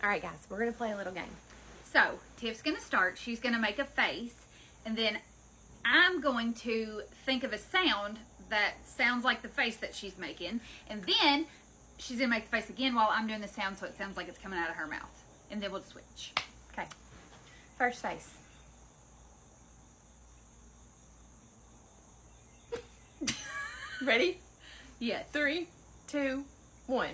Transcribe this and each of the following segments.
All right, guys, we're going to play a little game. So, Tiff's going to start. She's going to make a face, and then I'm going to think of a sound that sounds like the face that she's making, and then she's going to make the face again while I'm doing the sound so it sounds like it's coming out of her mouth. And then we'll switch. Okay. First face. Ready? Yes. 3, 2, 1.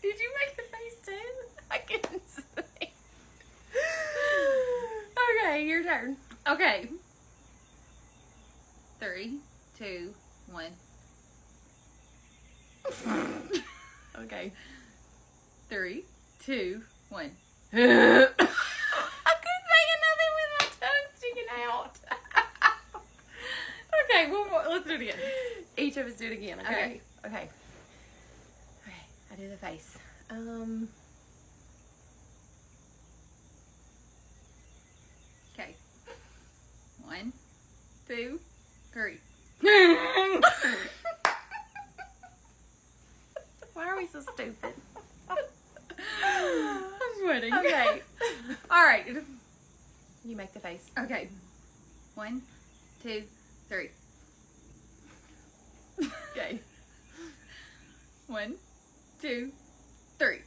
Did you make the face too? I couldn't see. Okay, your turn. Okay. 3, 2, 1. Okay. 3, 2, 1. I couldn't say nothing with my tongue sticking out. Okay, one more. Let's do it again. Each of us do it again. Okay. Okay. Okay. Okay. I do the face. Okay. 1, 2, 3. Why are we so stupid? I'm sweating. Okay. All right. You make the face. Okay. 1, 2, 3. Okay. 1, 2, 3.